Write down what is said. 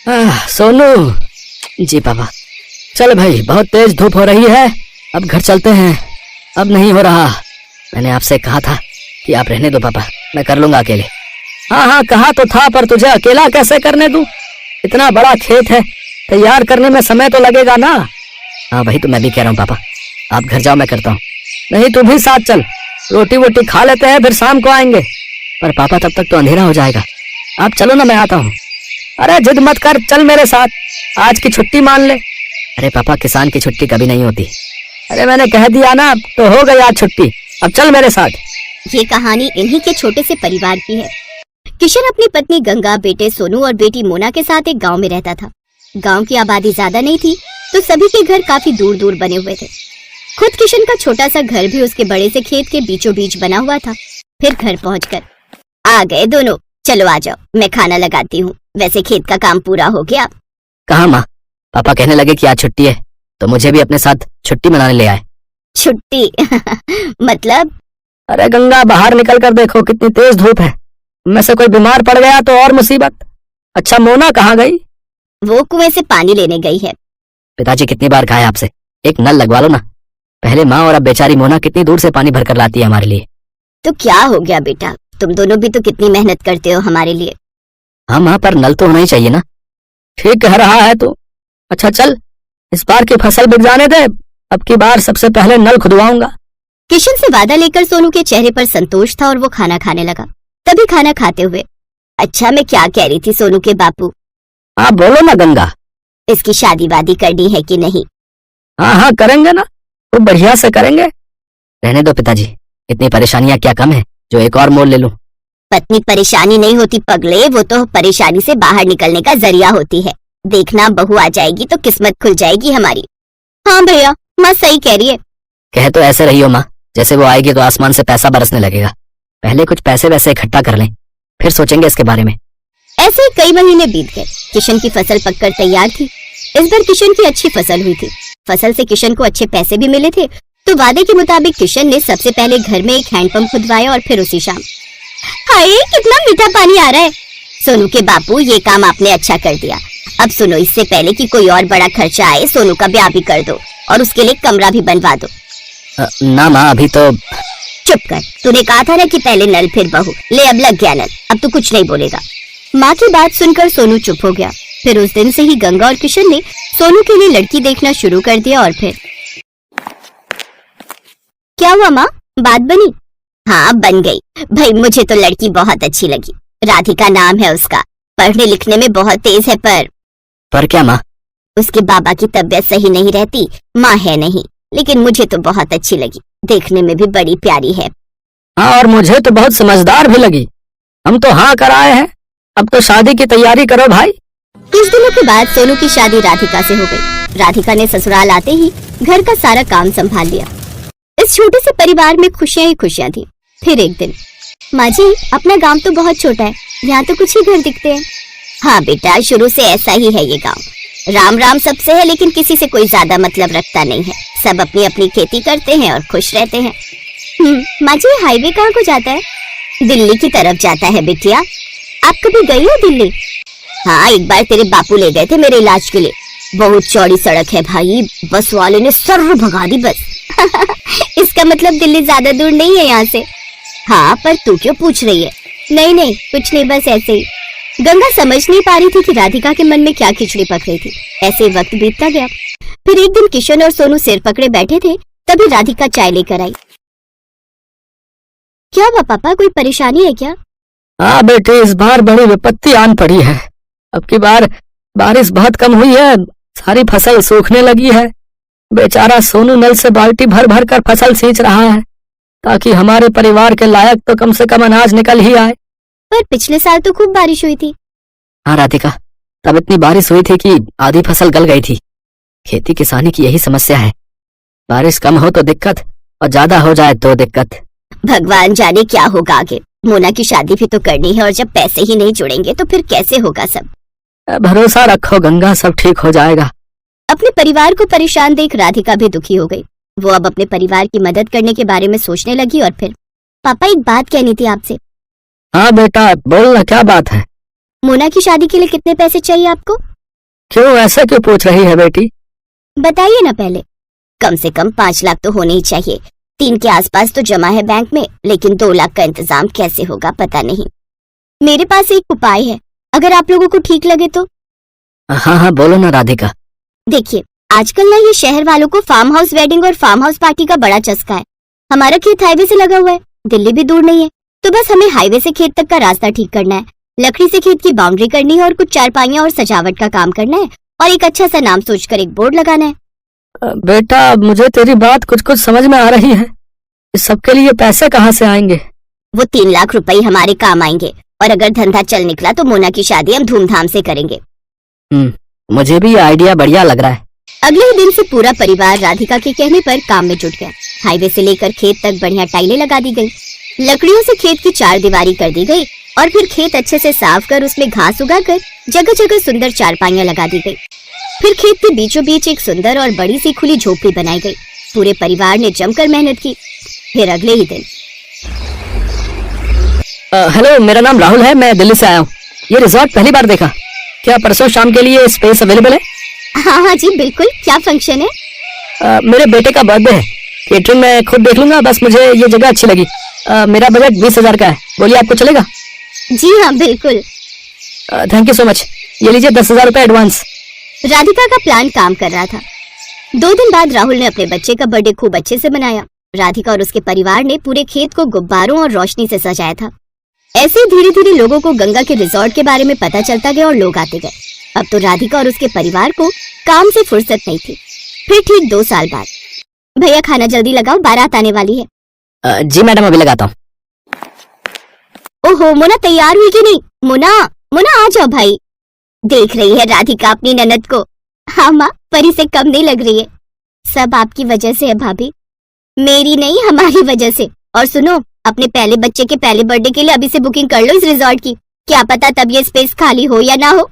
सोनू। जी पापा। चल भाई, बहुत तेज धूप हो रही है, अब घर चलते हैं। अब नहीं हो रहा। मैंने आपसे कहा था कि आप रहने दो पापा, मैं कर लूंगा अकेले। हाँ हाँ कहा तो था, पर तुझे अकेला कैसे करने दूं? इतना बड़ा खेत है, तैयार करने में समय तो लगेगा ना। हाँ वही तो मैं भी कह रहा हूँ पापा, आप घर जाओ, मैं करता हूँ। नहीं तू भी साथ चल, रोटी वोटी खा लेते हैं, फिर शाम को आएंगे। पर पापा तब तक तो अंधेरा हो जाएगा। आप चलो ना, मैं आता हूँ। अरे जिद मत कर, चल मेरे साथ, आज की छुट्टी मान ले। अरे पापा, किसान की छुट्टी कभी नहीं होती। अरे मैंने कह दिया ना, तो हो गई आज छुट्टी, अब चल मेरे साथ। ये कहानी इन्हीं के छोटे से परिवार की है। किशन अपनी पत्नी गंगा, बेटे सोनू और बेटी मोना के साथ एक गांव में रहता था। गांव की आबादी ज्यादा नहीं थी, तो सभी के घर काफी दूर दूर बने हुए थे। खुद किशन का छोटा सा घर भी उसके बड़े से खेत के बीचों बीच बना हुआ था। फिर घर पहुंचकर आ गए दोनों, चलो आ जाओ, मैं खाना लगाती हूँ। वैसे खेत का काम पूरा हो गया। कहाँ माँ? पापा कहने लगे कि आज छुट्टी है, तो मुझे भी अपने साथ छुट्टी मनाने ले आए। छुट्टी? मतलब? अरे गंगा, बाहर निकल कर देखो कितनी तेज धूप है, में से कोई बीमार पड़ गया तो और मुसीबत। अच्छा मोना कहाँ गई? वो कुएं से पानी लेने गई है। पिताजी कितनी बार कहा है आपसे, एक नल लगवा लो ना। पहले माँ और अब बेचारी मोना कितनी दूर से पानी भर कर लाती है हमारे लिए। तो क्या हो गया बेटा, तुम दोनों भी तो कितनी मेहनत करते हो हमारे लिए। हाँ माँ, पर नल तो होना ही चाहिए ना। ठीक कह रहा है तू। अच्छा चल, इस बार की फसल बिक जाने दे, अब की बार सबसे पहले नल खुदवाऊंगा। किशन से वादा लेकर सोनू के चेहरे पर संतोष था और वो खाना खाने लगा। तभी खाना खाते हुए, अच्छा मैं क्या कह रही थी सोनू के बापू? हाँ बोलो ना गंगा। इसकी शादी वादी करनी है कि नहीं? हाँ हाँ करेंगे ना, खूब बढ़िया से करेंगे। रहने दो पिताजी, इतनी परेशानियां क्या कम है जो एक और मोल ले लूं। पत्नी परेशानी नहीं होती पगले, वो तो परेशानी से बाहर निकलने का जरिया होती है। देखना बहू आ जाएगी तो किस्मत खुल जाएगी हमारी। हाँ भैया, माँ सही कह रही है। कह तो ऐसे रही हो माँ, जैसे वो आएगी तो आसमान से पैसा बरसने लगेगा। पहले कुछ पैसे वैसे इकट्ठा कर लें, फिर सोचेंगे इसके बारे में। ऐसे ही कई महीने बीत गए। किशन की फसल पककर तैयार थी। इस बार किशन की अच्छी फसल हुई थी। फसल से किशन को अच्छे पैसे भी मिले थे, तो वादे के मुताबिक किशन ने सबसे पहले घर में एक हैंडपंप खुदवाया और फिर उसी शाम। हाय कितना मीठा पानी आ रहा है। सोनू के बापू, ये काम आपने अच्छा कर दिया। अब सुनो, इससे पहले कि कोई और बड़ा खर्चा आए, सोनू का ब्याह भी कर दो और उसके लिए कमरा भी बनवा दो। ना माँ, अभी तो। चुप कर, तूने कहा था ना कि पहले नल फिर बहू। ले अब लग गया नल, अब तू कुछ नहीं बोलेगा। माँ की बात सुनकर सोनू चुप हो गया। फिर उस दिन से ही गंगा और किशन ने सोनू के लिए लड़की देखना शुरू कर दिया। और फिर क्या हुआ माँ, बात बनी? हाँ बन गई भाई, मुझे तो लड़की बहुत अच्छी लगी। राधिका नाम है उसका, पढ़ने लिखने में बहुत तेज है। पर क्या माँ? उसके बाबा की तबीयत सही नहीं रहती, माँ है नहीं, लेकिन मुझे तो बहुत अच्छी लगी। देखने में भी बड़ी प्यारी है। हाँ, और मुझे तो बहुत समझदार भी लगी। हम तो हाँ कराए हैं, अब तो शादी की तैयारी करो भाई। कुछ दिनों के बाद सोनू की शादी राधिका से हो गई। राधिका ने ससुराल आते ही घर का सारा काम संभाल लिया। इस छोटे से परिवार में खुशियां ही खुशियां थी। फिर एक दिन, माँ जी अपना गांव तो बहुत छोटा है, यहाँ तो कुछ ही घर दिखते हैं। हाँ बेटा, शुरू से ऐसा ही है ये गाँव। राम राम सबसे है, लेकिन किसी से कोई ज्यादा मतलब रखता नहीं है। सब अपनी अपनी खेती करते हैं और खुश रहते हैं। माँ जी हाईवे कहाँ को जाता है? दिल्ली की तरफ जाता है बिटिया। आप कभी गई हो दिल्ली? हाँ, एक बार तेरे बापू ले गए थे मेरे इलाज के लिए। बहुत चौड़ी सड़क है भाई, बस वाले ने सर्र भगा दी बस। इसका मतलब दिल्ली ज्यादा दूर नहीं है यहाँ से। हाँ, पर तू क्यों पूछ रही है? नहीं नहीं कुछ नहीं, बस ऐसे ही। गंगा समझ नहीं पा रही थी कि राधिका के मन में क्या खिचड़ी पक रही थी। ऐसे वक्त बीतता गया। फिर एक दिन किशन और सोनू सिर पकड़े बैठे थे, तभी राधिका चाय लेकर आई। क्या हुआ पापा, कोई परेशानी है क्या? हाँ बेटे, इस बार बड़ी विपत्ति आन पड़ी है। अब की बार बारिश बहुत कम हुई है, सारी फसल सूखने लगी है। बेचारा सोनू नल से बाल्टी भर भर कर फसल सींच रहा है, ताकि हमारे परिवार के लायक तो कम से कम अनाज निकल ही आए। पर पिछले साल तो खूब बारिश हुई थी। हाँ राधिका, तब इतनी बारिश हुई थी कि आधी फसल गल गई थी। खेती किसानी की यही समस्या है, बारिश कम हो तो दिक्कत और ज्यादा हो जाए तो दिक्कत। भगवान जाने क्या होगा आगे। मोना की शादी भी तो करनी है, और जब पैसे ही नहीं जुड़ेंगे तो फिर कैसे होगा सब? भरोसा रखो गंगा, सब ठीक हो जाएगा। अपने परिवार को परेशान देख राधिका भी दुखी हो गई। वो अब अपने परिवार की मदद करने के बारे में सोचने लगी। और फिर पापा, एक बात कहनी थी आपसे। हाँ बेटा बोलना, क्या बात है? मोना की शादी के लिए कितने पैसे चाहिए आपको? क्यों ऐसा क्यों पूछ रही है बेटी? बताइए ना पहले। कम से कम 5 लाख तो होने ही चाहिए। 3 के आसपास तो जमा है बैंक में, लेकिन 2 लाख का इंतजाम कैसे होगा पता नहीं। मेरे पास एक उपाय है, अगर आप लोगों को ठीक लगे तो। हाँ हाँ बोलो ना राधिका। देखिए, आजकल ना ये शहर वालों को फार्म हाउस वेडिंग और फार्म हाउस पार्टी का बड़ा चस्का है। हमारा खेत हाईवे से लगा हुआ है, दिल्ली भी दूर नहीं है, तो बस हमें हाईवे से खेत तक का रास्ता ठीक करना है, लकड़ी से खेत की बाउंड्री करनी है और कुछ चारपाइयां और सजावट का काम करना है और एक अच्छा सा नाम सोचकर एक बोर्ड लगाना है। बेटा मुझे तेरी बात कुछ कुछ समझ में आ रही है। इस सबके लिए पैसे कहाँ से आएंगे? वो 3 लाख रुपए हमारे काम आएंगे और अगर धंधा चल निकला तो मोना की शादी हम धूमधाम से करेंगे। मुझे भी ये आइडिया बढ़िया लग रहा है। अगले ही दिन से पूरा परिवार राधिका के कहने पर काम में जुट गया। हाईवे से लेकर खेत तक बढ़िया टाइलें लगा दी गई, लकड़ियों से खेत की 4 दीवारी कर दी गई और फिर खेत अच्छे से साफ कर उसमें घास उगाकर जगह जगह सुंदर चारपाइयां लगा दी गई। फिर खेत के बीचों बीच एक सुंदर और बड़ी सी खुली झोपड़ी बनाई गई। पूरे परिवार ने जमकर मेहनत की। फिर अगले ही दिन, हेलो, मेरा नाम राहुल है, मैं दिल्ली से आया हूँ। ये रिजॉर्ट पहली बार देखा। क्या परसों शाम के लिए स्पेस अवेलेबल है? हाँ जी बिल्कुल। क्या फंक्शन है? मेरे बेटे का बर्थडे है। केटरिंग मैं खुद देख लूंगा, बस मुझे ये जगह अच्छी लगी। मेरा बजट 20,000 का है। बोलिए आपको चलेगा? जी हाँ बिल्कुल। Thank you so much. ये लीजिए 10,000 रुपए एडवांस। राधिका का प्लान काम कर रहा था। 2 दिन बाद राहुल ने अपने बच्चे का बर्थडे खूब अच्छे से मनाया। राधिका और उसके परिवार ने पूरे खेत को गुब्बारों और रोशनी से सजाया था। ऐसे धीरे धीरे लोगों को गंगा के रिजॉर्ट के बारे में पता चलता गया और लोग आते गए। अब तो राधिका और उसके परिवार को काम से फुर्सत नहीं थी। फिर ठीक 2 साल बाद, भैया खाना जल्दी लगाओ, बारात आने वाली है। जी मैडम, अभी लगाता हूँ। ओहो, मोना तैयार हुई कि नहीं? मोना, मोना आ जाओ भाई। देख रही है राधिका अपनी ननद को? हाँ माँ, परी से कम नहीं लग रही है। सब आपकी वजह से है भाभी, मेरी नहीं हमारी वजह से। और सुनो, अपने पहले बच्चे के पहले बर्थडे के लिए अभी से बुकिंग कर लो इस रिजॉर्ट की। क्या पता तब ये स्पेस खाली हो या ना हो।